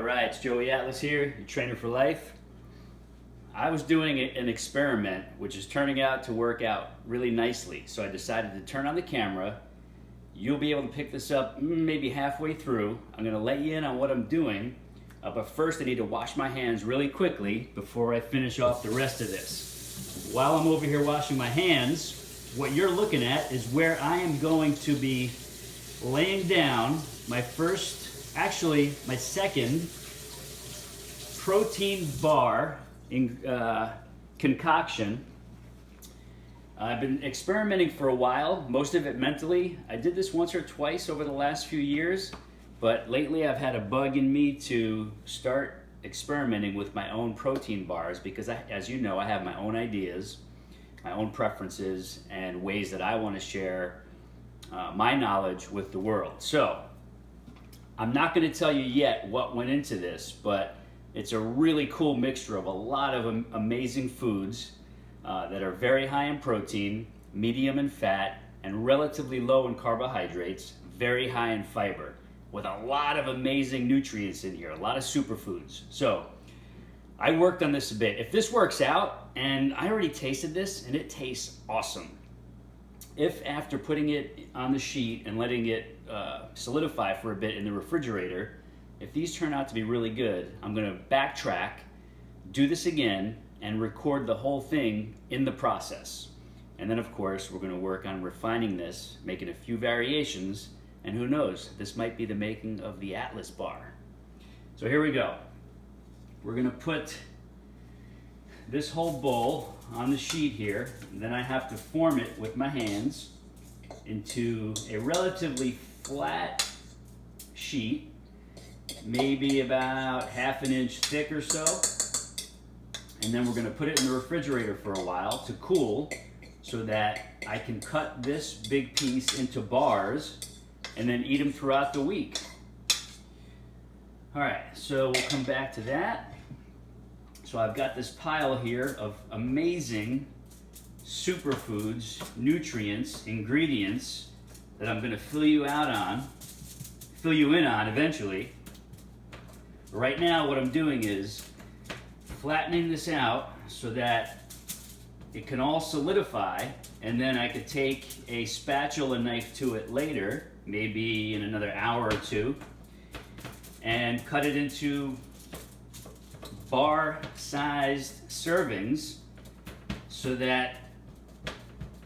right, it's Joey Atlas here, your trainer for life. I was doing an experiment which is turning out to work out really nicely. So I decided to turn on the camera. You'll be able to pick this up maybe halfway through. I'm gonna let you in on what I'm doing, but first I need to wash my hands really quickly before I finish off the rest of this. While I'm over here washing my hands, what you're looking at is where I am going to be laying down my first, actually my second protein bar concoction. I've been experimenting for a while, most of it mentally. I did this once or twice over the last few years, but lately I've had a bug in me to start experimenting with my own protein bars because, as you know, I have my own ideas, my own preferences, and ways that I want to share my knowledge with the world. So I'm not going to tell you yet what went into this, but it's a really cool mixture of a lot of amazing foods that are very high in protein, medium in fat, and relatively low in carbohydrates, very high in fiber, with a lot of amazing nutrients in here, a lot of superfoods. So I worked on this a bit. If this works out, and I already tasted this, and it tastes awesome. If after putting it on the sheet and letting it solidify for a bit in the refrigerator, if these turn out to be really good, I'm gonna backtrack, do this again, and record the whole thing in the process. And then of course, we're gonna work on refining this, making a few variations, and who knows, this might be the making of the Atlas bar. So here we go. We're gonna put this whole bowl on the sheet here, and then I have to form it with my hands into a relatively flat sheet, maybe about ½ an inch thick or so. And then we're gonna put it in the refrigerator for a while to cool so that I can cut this big piece into bars and then eat them throughout the week. All right, so we'll come back to that. So I've got this pile here of amazing superfoods, nutrients, ingredients that I'm gonna fill you in on eventually. Right now what I'm doing is flattening this out so that it can all solidify, and then I could take a spatula knife to it later, maybe in another hour or two, and cut it into bar-sized servings so that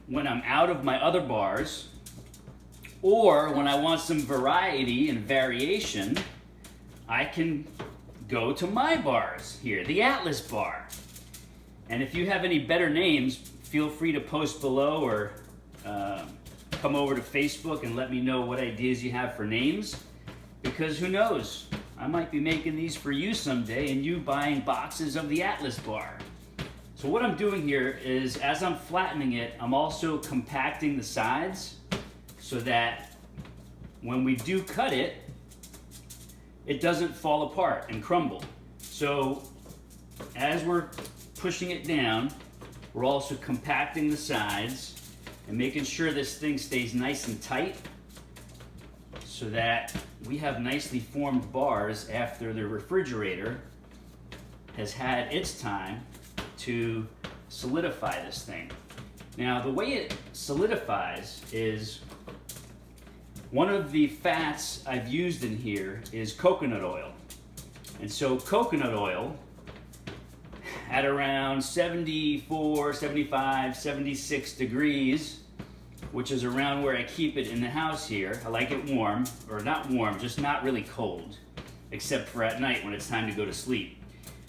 when I'm out of my other bars, or when I want some variety and variation, I can go to my bars here, the Atlas bar. And if you have any better names, feel free to post below or come over to Facebook and let me know what ideas you have for names, because who knows, I might be making these for you someday and you buying boxes of the Atlas bar. So what I'm doing here is, as I'm flattening it, I'm also compacting the sides so that when we do cut it, it doesn't fall apart and crumble. So as we're pushing it down, we're also compacting the sides and making sure this thing stays nice and tight so that we have nicely formed bars after the refrigerator has had its time to solidify this thing. Now, the way it solidifies is, one of the fats I've used in here is coconut oil. And so coconut oil at around 74, 75, 76 degrees, which is around where I keep it in the house here. I like it warm, or not warm, just not really cold, except for at night when it's time to go to sleep.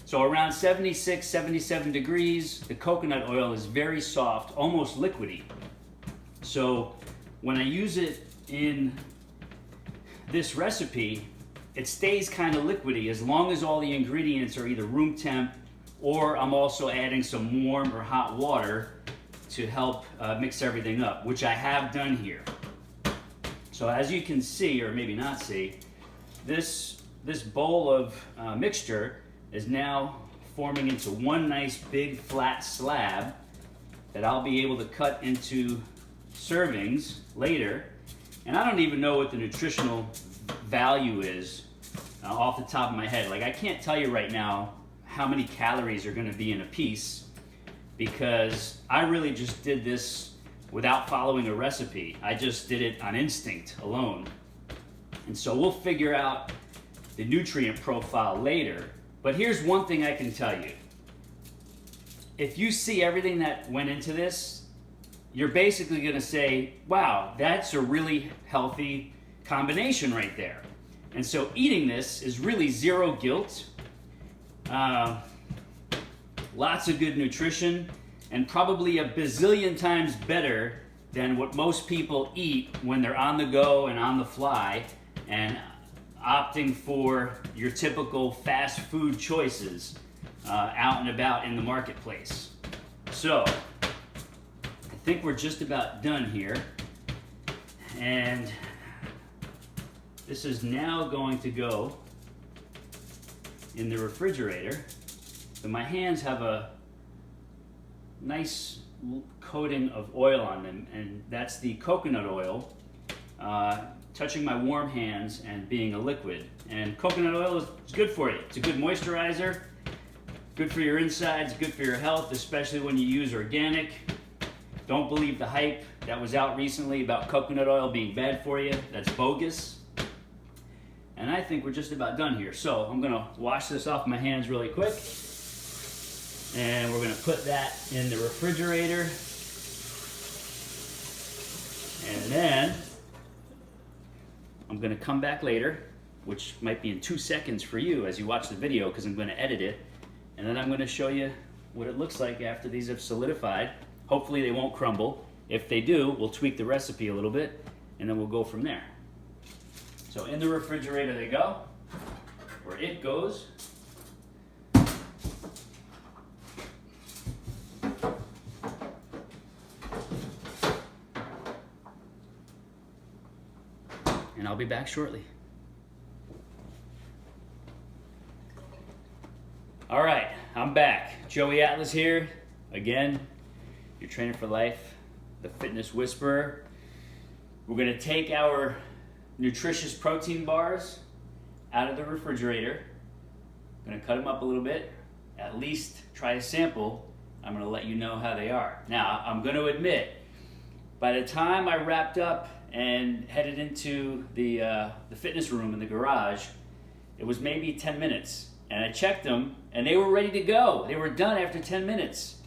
So around 76, 77 degrees, the coconut oil is very soft, almost liquidy. So when I use it in this recipe, it stays kind of liquidy as long as all the ingredients are either room temp, or I'm also adding some warm or hot water to help mix everything up, which I have done here. So as you can see, or maybe not see, this bowl of mixture is now forming into one nice big flat slab that I'll be able to cut into servings later. And I don't even know what the nutritional value is off the top of my head. Like, I can't tell you right now how many calories are going to be in a piece, because I really just did this without following a recipe. I just did it on instinct alone. And so we'll figure out the nutrient profile later. But here's one thing I can tell you. If you see everything that went into this, you're basically going to say, wow, that's a really healthy combination right there. And so eating this is really zero guilt, lots of good nutrition, and probably a bazillion times better than what most people eat when they're on the go and on the fly and opting for your typical fast food choices out and about in the marketplace. So I think we're just about done here, and this is now going to go in the refrigerator. So my hands have a nice coating of oil on them, and that's the coconut oil touching my warm hands and being a liquid. And coconut oil is good for you. It's a good moisturizer, good for your insides, good for your health, especially when you use organic. Don't believe the hype that was out recently about coconut oil being bad for you. That's bogus. And I think we're just about done here. So I'm gonna wash this off my hands really quick. And we're gonna put that in the refrigerator. And then I'm gonna come back later, which might be in 2 seconds for you as you watch the video, because I'm gonna edit it. And then I'm gonna show you what it looks like after these have solidified. Hopefully they won't crumble. If they do, we'll tweak the recipe a little bit, and then we'll go from there. So in the refrigerator they go, where it goes. And I'll be back shortly. All right, I'm back. Joey Atlas here. Again, your trainer for life, the fitness whisperer. We're gonna take our nutritious protein bars out of the refrigerator. I'm gonna cut them up a little bit, at least try a sample. I'm gonna let you know how they are. Now, I'm gonna admit, by the time I wrapped up and headed into the fitness room in the garage, it was maybe 10 minutes. And I checked them, and they were ready to go. They were done after 10 minutes.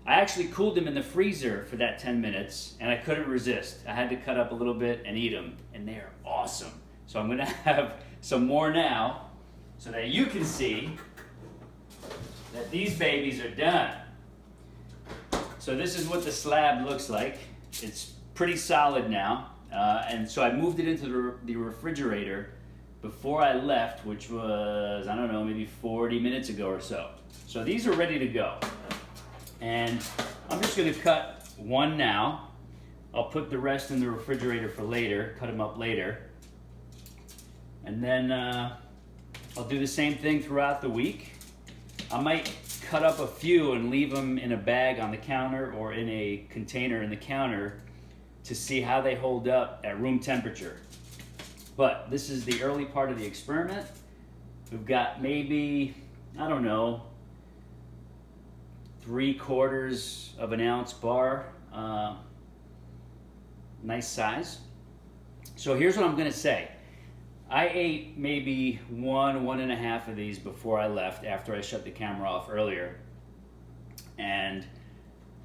I actually cooled them in the freezer for that 10 minutes, and I couldn't resist. I had to cut up a little bit and eat them, and they are awesome. So I'm gonna have some more now, so that you can see that these babies are done. So this is what the slab looks like. It's pretty solid now. And so I moved it into the refrigerator before I left, which was, I don't know, maybe 40 minutes ago or so. So these are ready to go. And I'm just gonna cut one now. I'll put the rest in the refrigerator for later, cut them up later. And then I'll do the same thing throughout the week. I might cut up a few and leave them in a bag on the counter or in a container in the counter to see how they hold up at room temperature. But this is the early part of the experiment. We've got maybe, I don't know, 3/4 of an ounce bar, nice size. So here's what I'm gonna say. I ate maybe 1.5 of these before I left, after I shut the camera off earlier. And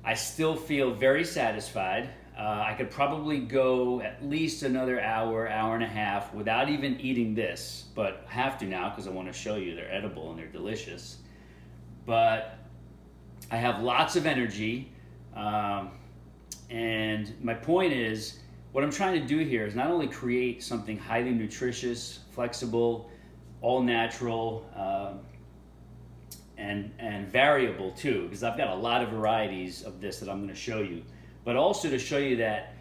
I still feel very satisfied. I could probably go at least another hour, hour and a half without even eating this, but I have to now because I want to show you they're edible and they're delicious. But I have lots of energy, and my point is, what I'm trying to do here is not only create something highly nutritious, flexible, all natural, and variable too, because I've got a lot of varieties of this that I'm going to show you, but also to show you that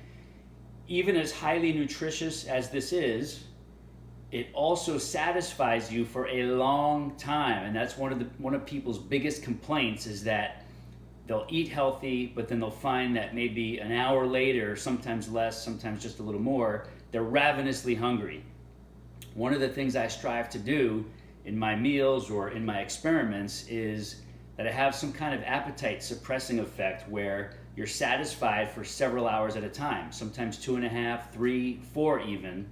even as highly nutritious as this is, it also satisfies you for a long time. And that's one of people's biggest complaints, is that they'll eat healthy, but then they'll find that maybe an hour later, sometimes less, sometimes just a little more, they're ravenously hungry. one of the things I strive to do in my meals or in my experiments is that I have some kind of appetite suppressing effect where you're satisfied for several hours at a time, sometimes 2.5, 3, 4 even,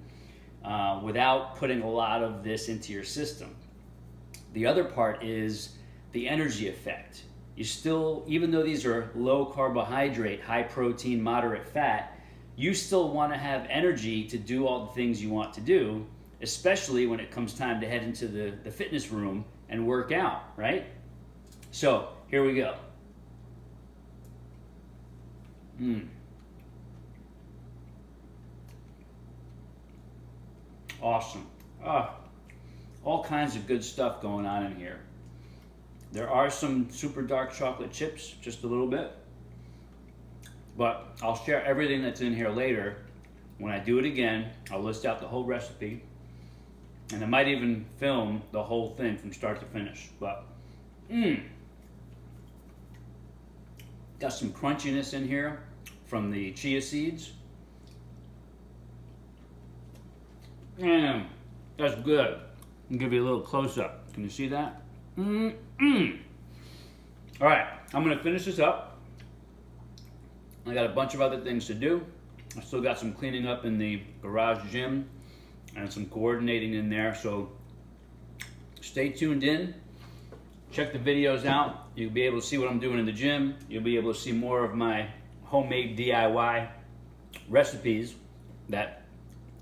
without putting a lot of this into your system. The other part is the energy effect. You still, even though these are low carbohydrate, high protein, moderate fat, you still want to have energy to do all the things you want to do, especially when it comes time to head into the fitness room and work out, right? So here we go. Awesome. All kinds of good stuff going on in here. There are some super dark chocolate chips, just a little bit. But I'll share everything that's in here later. When I do it again, I'll list out the whole recipe. And I might even film the whole thing from start to finish. But, got some crunchiness in here from the chia seeds. That's good. I'll give you a little close-up. Can you see that? All right, I'm gonna finish this up. I got a bunch of other things to do. I still got some cleaning up in the garage gym and some coordinating in there, so stay tuned in. Check the videos out. You'll be able to see what I'm doing in the gym. You'll be able to see more of my homemade DIY recipes that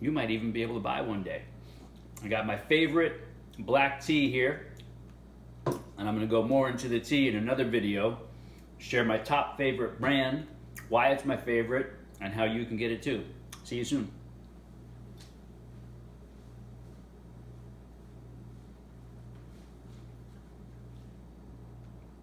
you might even be able to buy one day. I got my favorite black tea here, and I'm gonna go more into the tea in another video, share my top favorite brand, why it's my favorite, and how you can get it too. See you soon.